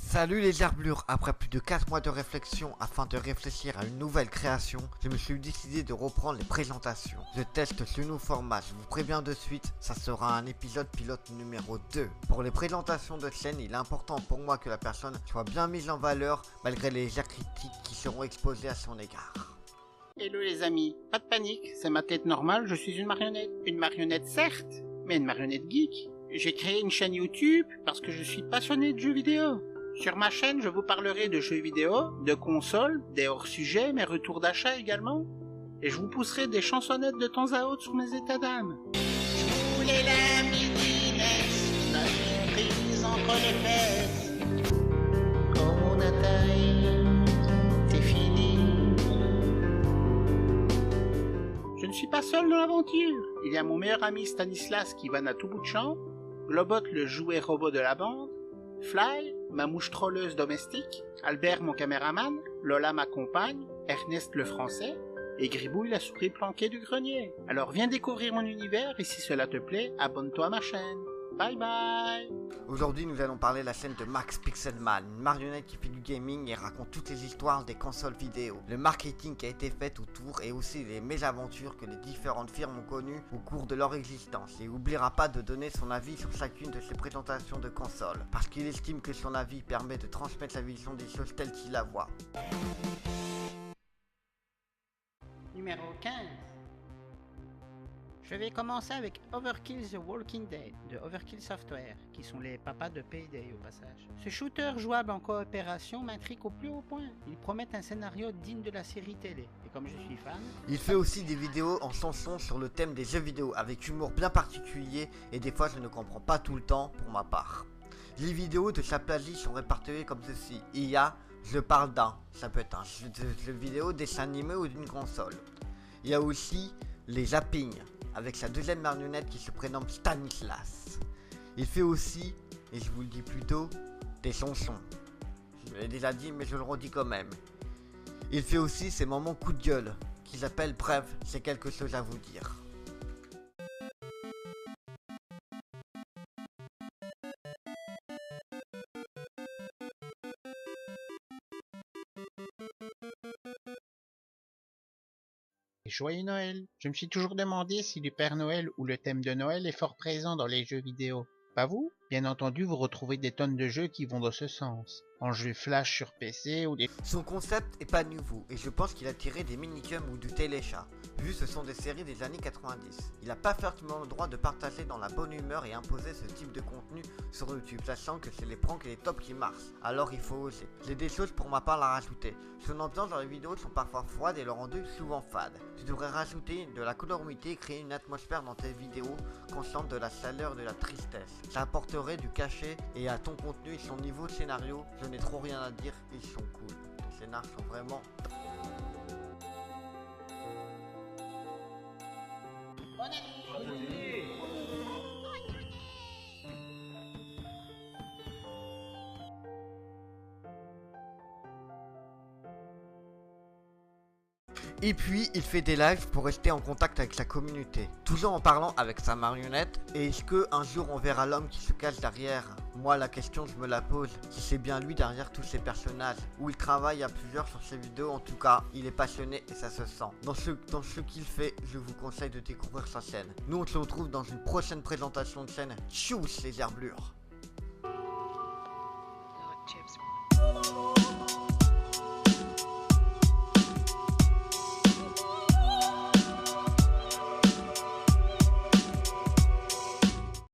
Salut les herblures, après plus de 4 mois de réflexion afin de réfléchir à une nouvelle création, je me suis décidé de reprendre les présentations. Je teste ce nouveau format, je vous préviens de suite, ça sera un épisode pilote numéro 2. Pour les présentations de scène, il est important pour moi que la personne soit bien mise en valeur malgré les légères critiques qui seront exposées à son égard. Hello les amis, pas de panique, c'est ma tête normale, je suis une marionnette. Une marionnette certes, mais une marionnette geek. J'ai créé une chaîne YouTube parce que je suis passionné de jeux vidéo. Sur ma chaîne, je vous parlerai de jeux vidéo, de consoles, des hors-sujets, mes retours d'achat également. Et je vous pousserai des chansonnettes de temps à autre sur mes états d'âme. Je voulais la mini-NES, ma prise entre les fesses. Quand mon Atari, c'est fini. Je ne suis pas seul dans l'aventure. Il y a mon meilleur ami Stanislas qui vanne à tout bout de champ, Globot le jouet robot de la bande, Fly, ma mouche trolleuse domestique, Albert mon caméraman, Lola ma compagne, Ernest le français, et Gribouille la souris planquée du grenier. Alors viens découvrir mon univers et si cela te plaît, abonne-toi à ma chaîne. Bye bye. Aujourd'hui nous allons parler de la scène de Max Pixelman, une marionnette qui fait du gaming et raconte toutes les histoires des consoles vidéo, le marketing qui a été fait autour et aussi les mésaventures que les différentes firmes ont connues au cours de leur existence. Et il n'oubliera pas de donner son avis sur chacune de ses présentations de consoles, parce qu'il estime que son avis permet de transmettre sa vision des choses telles qu'il la voit. Numéro 15. Je vais commencer avec Overkill The Walking Dead de Overkill Software, qui sont les papas de Payday au passage. Ce shooter jouable en coopération m'intrigue au plus haut point. Ils promettent un scénario digne de la série télé, et comme je suis fan... Il fait aussi des vidéos en chanson sur le thème des jeux vidéo, avec humour bien particulier, et des fois je ne comprends pas tout le temps pour ma part. Les vidéos de sa playlist sont réparties comme ceci. Il y a Je parle d'un, ça peut être un jeu vidéo, dessin animé ou d'une console. Il y a aussi les zappings, avec sa deuxième marionnette qui se prénomme Stanislas. Il fait aussi, et je vous le dis plus tôt, des chansons. Je l'ai déjà dit mais je le redis quand même. Il fait aussi ses moments coup de gueule, qu'ils appellent bref, c'est quelque chose à vous dire. Joyeux Noël. Je me suis toujours demandé si le Père Noël ou le thème de Noël est fort présent dans les jeux vidéo. Pas vous? Bien entendu, vous retrouvez des tonnes de jeux qui vont dans ce sens. En jeu flash sur PC ou des... Son concept est pas nouveau et je pense qu'il a tiré des minicums ou du téléchat, vu ce sont des séries des années 90. Il a pas forcément le droit de partager dans la bonne humeur et imposer ce type de contenu sur YouTube, sachant que c'est les pranks et les tops qui marchent, alors il faut oser. J'ai des choses pour ma part à rajouter. Son ambiance dans les vidéos sont parfois froides et le rendu souvent fade. Tu devrais rajouter de la colorité et créer une atmosphère dans tes vidéos consciente de la chaleur et de la tristesse. Ça apporterait du cachet et à ton contenu et son niveau de scénario, je n'ai trop rien à dire, ils sont cool. Les scénarios sont vraiment... Bonne année. Et puis il fait des lives pour rester en contact avec sa communauté, toujours en parlant avec sa marionnette. Et est-ce que un jour on verra l'homme qui se cache derrière? Moi la question je me la pose, si c'est bien lui derrière tous ces personnages, où il travaille à plusieurs sur ses vidéos. En tout cas il est passionné et ça se sent. Dans ce qu'il fait, je vous conseille de découvrir sa chaîne. Nous on se retrouve dans une prochaine présentation de chaîne. Tchuss les herblures.